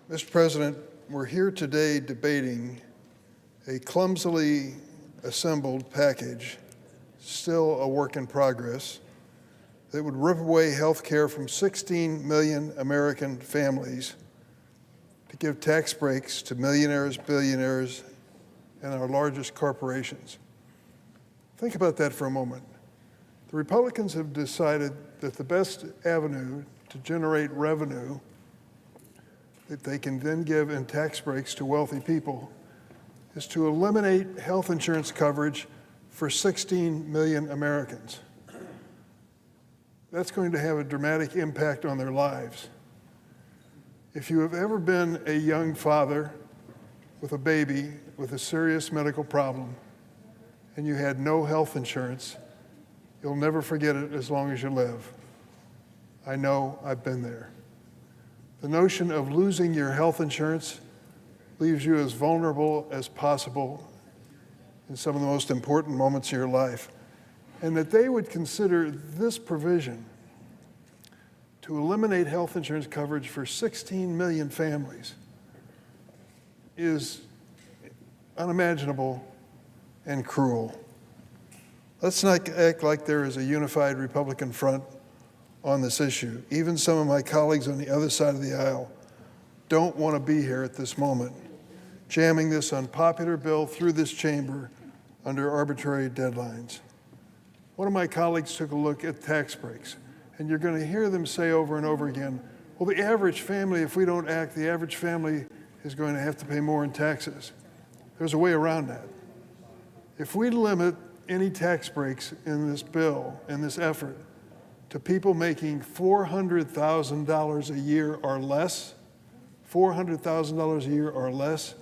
Mr. President, we're here today debating a clumsily assembled package, still a work in progress, that would rip away health care from 16 million American families to give tax breaks to millionaires, billionaires, and our largest corporations. Think about that for a moment. The Republicans have decided that the best avenue to generate revenue that they can then give in tax breaks to wealthy people is to eliminate health insurance coverage for 16 million Americans. That's going to have a dramatic impact on their lives. If you have ever been a young father with a baby with a serious medical problem and you had no health insurance, you'll never forget it as long as you live. I know, I've been there. The notion of losing your health insurance leaves you as vulnerable as possible in some of the most important moments of your life. And that they would consider this provision to eliminate health insurance coverage for 16 million families is unimaginable and cruel. Let's not act like there is a unified Republican front on this issue. Even some of my colleagues on the other side of the aisle don't want to be here at this moment, jamming this unpopular bill through this chamber under arbitrary deadlines. One of my colleagues took a look at tax breaks, and you're going to hear them say over and over again, well, the average family, if we don't act, the average family is going to have to pay more in taxes. There's a way around that. If we limit any tax breaks in this bill, in this effort, to people making $400,000 a year or less, $400,000 a year or less,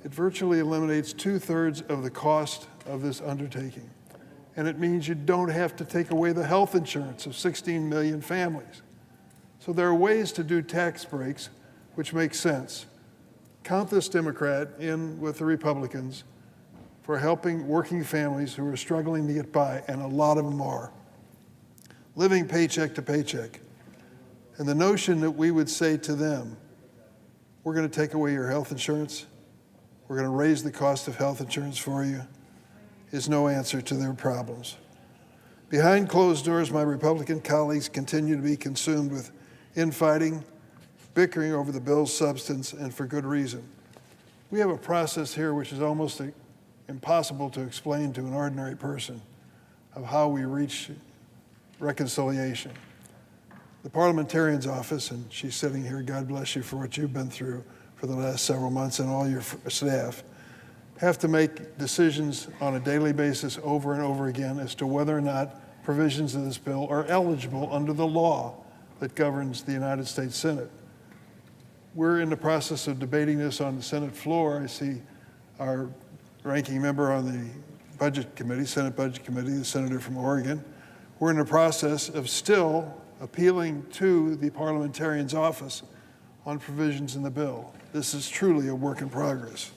it virtually eliminates 2/3 of the cost of this undertaking. And it means you don't have to take away the health insurance of 16 million families. So there are ways to do tax breaks which make sense. Count this Democrat in with the Republicans for helping working families who are struggling to get by, and a lot of them are, living paycheck to paycheck. And the notion that we would say to them, we're going to take away your health insurance, we're going to raise the cost of health insurance for you, is no answer to their problems. Behind closed doors, my Republican colleagues continue to be consumed with infighting, bickering over the bill's substance, and for good reason. We have a process here which is almost impossible to explain to an ordinary person of how we reach reconciliation. The parliamentarian's office, and she's sitting here, God bless you for what you've been through for the last several months, and all your staff, have to make decisions on a daily basis over and over again as to whether or not provisions of this bill are eligible under the law that governs the United States Senate. We're in the process of debating this on the Senate floor. I see our ranking member on the Budget Committee, Senate Budget Committee, the senator from Oregon. We're in the process of still appealing to the parliamentarian's office on provisions in the bill. This is truly a work in progress.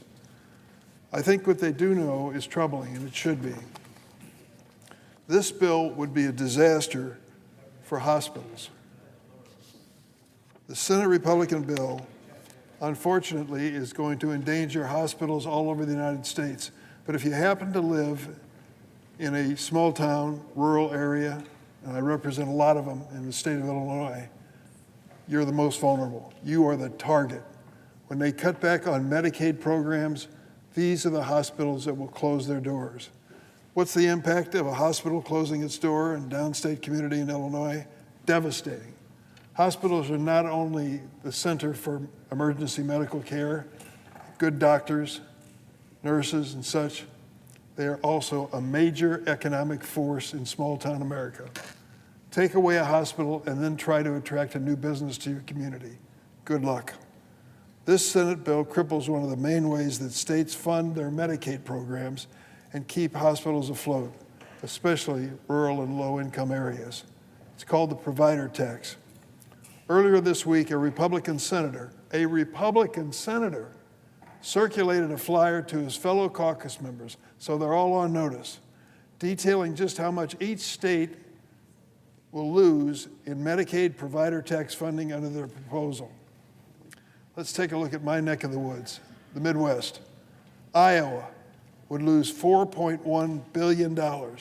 I think what they do know is troubling, and it should be. This bill would be a disaster for hospitals. The Senate Republican bill, unfortunately, is going to endanger hospitals all over the United States. But if you happen to live in a small town, rural area, and I represent a lot of them in the state of Illinois, you're the most vulnerable. You are the target. When they cut back on Medicaid programs, these are the hospitals that will close their doors. What's the impact of a hospital closing its door in a downstate community in Illinois? Devastating. Hospitals are not only the center for emergency medical care, good doctors, nurses, and such, they are also a major economic force in small town America. Take away a hospital and then try to attract a new business to your community. Good luck. This Senate bill cripples one of the main ways that states fund their Medicaid programs and keep hospitals afloat, especially rural and low-income areas. It's called the provider tax. Earlier this week, a Republican senator, circulated a flyer to his fellow caucus members, so they're all on notice, detailing just how much each state will lose in Medicaid provider tax funding under their proposal. Let's take a look at my neck of the woods, the Midwest. Iowa would lose $4.1 billion.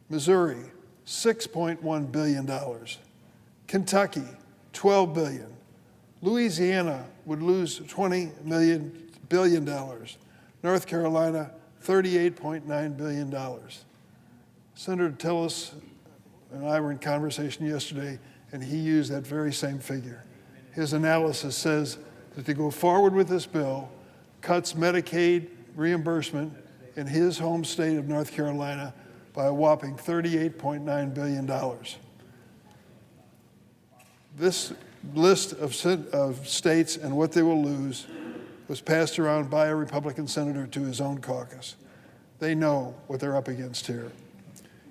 Missouri, $6.1 billion. Kentucky, $12 billion. Louisiana would lose $20 billion. North Carolina, $38.9 billion. Senator Tillis and I were in conversation yesterday, and he used that very same figure. His analysis says that to go forward with this bill cuts Medicaid reimbursement in his home state of North Carolina by a whopping $38.9 billion. This list of states and what they will lose was passed around by a Republican senator to his own caucus. They know what they're up against here.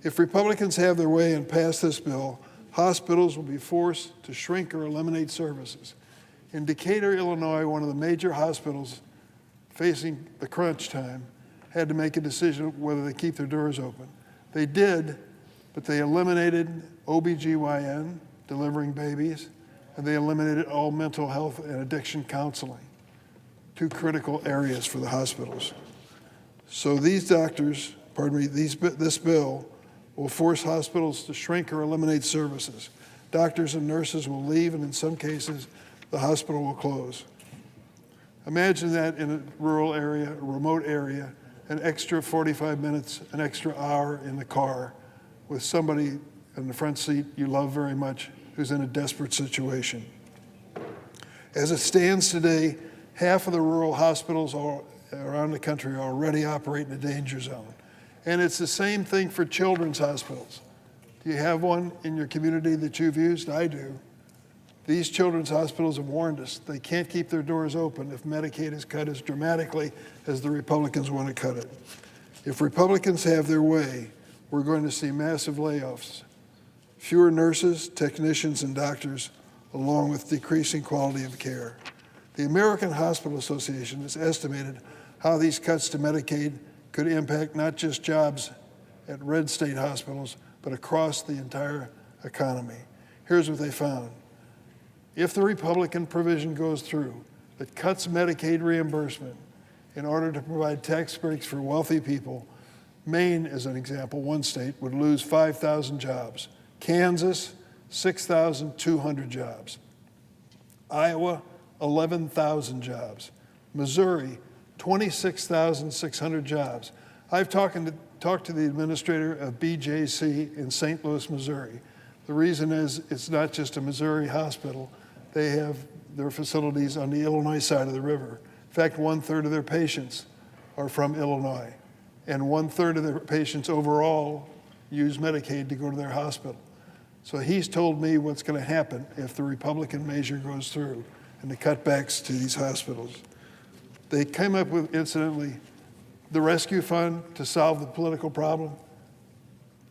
If Republicans have their way and pass this bill, hospitals will be forced to shrink or eliminate services. In Decatur, Illinois, one of the major hospitals facing the crunch time had to make a decision whether they keep their doors open. They did, but they eliminated OBGYN, delivering babies, and they eliminated all mental health and addiction counseling, two critical areas for the hospitals. So these doctors, this bill will force hospitals to shrink or eliminate services. Doctors and nurses will leave, and in some cases, the hospital will close. Imagine that in a rural area, a remote area, an extra 45 minutes, an extra hour in the car with somebody in the front seat you love very much who's in a desperate situation. As it stands today, half of the rural hospitals around the country already operate in a danger zone. And it's the same thing for children's hospitals. Do you have one in your community that you've used? I do. These children's hospitals have warned us they can't keep their doors open if Medicaid is cut as dramatically as the Republicans want to cut it. If Republicans have their way, we're going to see massive layoffs, fewer nurses, technicians, and doctors, along with decreasing quality of care. The American Hospital Association has estimated how these cuts to Medicaid could impact not just jobs at red state hospitals, but across the entire economy. Here's what they found. If the Republican provision goes through that cuts Medicaid reimbursement in order to provide tax breaks for wealthy people, Maine, as an example, one state, would lose 5,000 jobs. Kansas, 6,200 jobs. Iowa, 11,000 jobs. Missouri, 26,600 jobs. I've talked to the administrator of BJC in St. Louis, Missouri. The reason is it's not just a Missouri hospital. They have their facilities on the Illinois side of the river. In fact, 1/3 of their patients are from Illinois, and 1/3 of their patients overall use Medicaid to go to their hospital. So he's told me what's going to happen if the Republican measure goes through and the cutbacks to these hospitals. They came up with, incidentally, the rescue fund to solve the political problem.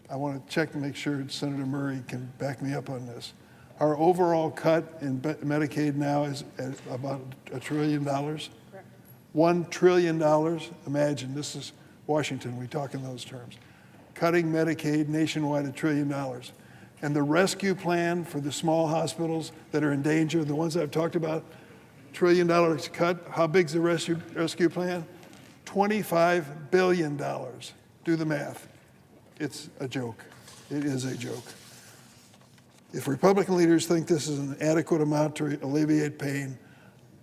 I want to check and make sure Senator Murray can back me up on this. Our overall cut in Medicaid now is at about $1 trillion. Correct. $1 trillion. Imagine, this is Washington, we talk in those terms. Cutting Medicaid nationwide $1 trillion. And the rescue plan for the small hospitals that are in danger, the ones I've talked about, $1 trillion cut. How big's the rescue plan? $25 billion. Do the math. It's a joke. It is a joke. If Republican leaders think this is an adequate amount to alleviate pain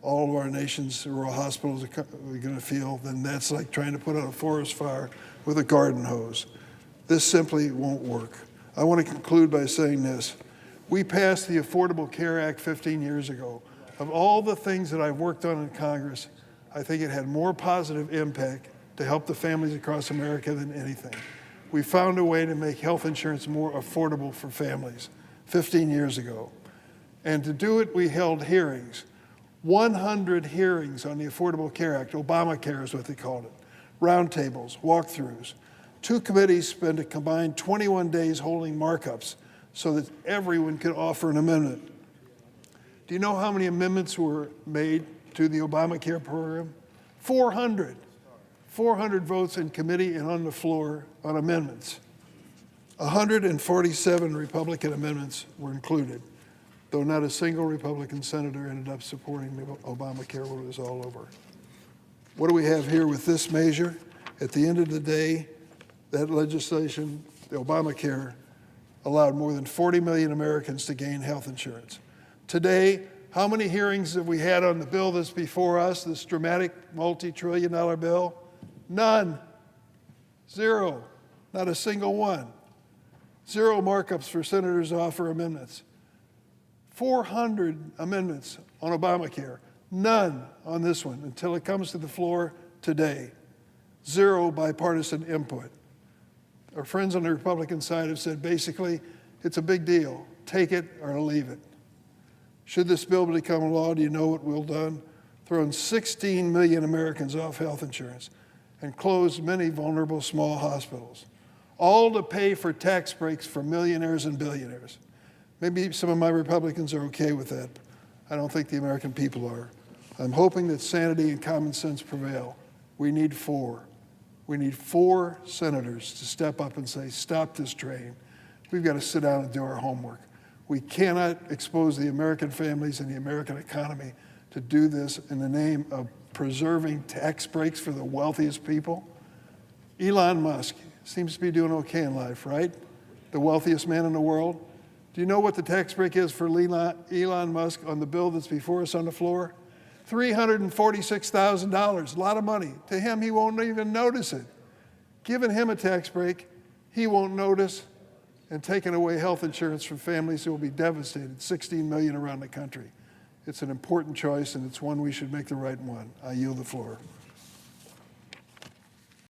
all of our nation's rural hospitals are going to feel, then that's like trying to put out a forest fire with a garden hose. This simply won't work. I want to conclude by saying this. We passed the Affordable Care Act 15 years ago. Of all the things that I've worked on in Congress, I think it had more positive impact to help the families across America than anything. We found a way to make health insurance more affordable for families 15 years ago. And to do it, we held hearings, 100 hearings on the Affordable Care Act. Obamacare is what they called it. Roundtables, walkthroughs. Two committees spent a combined 21 days holding markups so that everyone could offer an amendment. Do you know how many amendments were made to the Obamacare program? 400. 400 votes in committee and on the floor on amendments. 147 Republican amendments were included. though not a single Republican senator ended up supporting Obamacare when it was all over. What do we have here with this measure? At the end of the day, that legislation, the Obamacare, allowed more than 40 million Americans to gain health insurance. Today, how many hearings have we had on the bill that's before us, this dramatic multi-trillion-dollar bill? None. Zero. Not a single one. Zero markups for senators to offer amendments. 400 amendments on Obamacare. None on this one until it comes to the floor today. Zero bipartisan input. Our friends on the Republican side have said basically, it's a big deal. Take it or leave it. Should this bill become law, do you know what we'll done? Thrown 16 million Americans off health insurance and closed many vulnerable small hospitals, all to pay for tax breaks for millionaires and billionaires. Maybe some of my Republicans are okay with that. I don't think the American people are. I'm hoping that sanity and common sense prevail. We need four. We need 4 senators to step up and say, stop this train. We've got to sit down and do our homework. We cannot expose the American families and the American economy to do this in the name of preserving tax breaks for the wealthiest people. Elon Musk seems to be doing okay in life, right? The wealthiest man in the world. Do you know what the tax break is for Elon Musk on the bill that's before us on the floor? $346,000, a lot of money. To him, he won't even notice it. Giving him a tax break, he won't notice, and taking away health insurance from families who will be devastated, 16 million around the country. It's an important choice, and it's one we should make the right one. I yield the floor.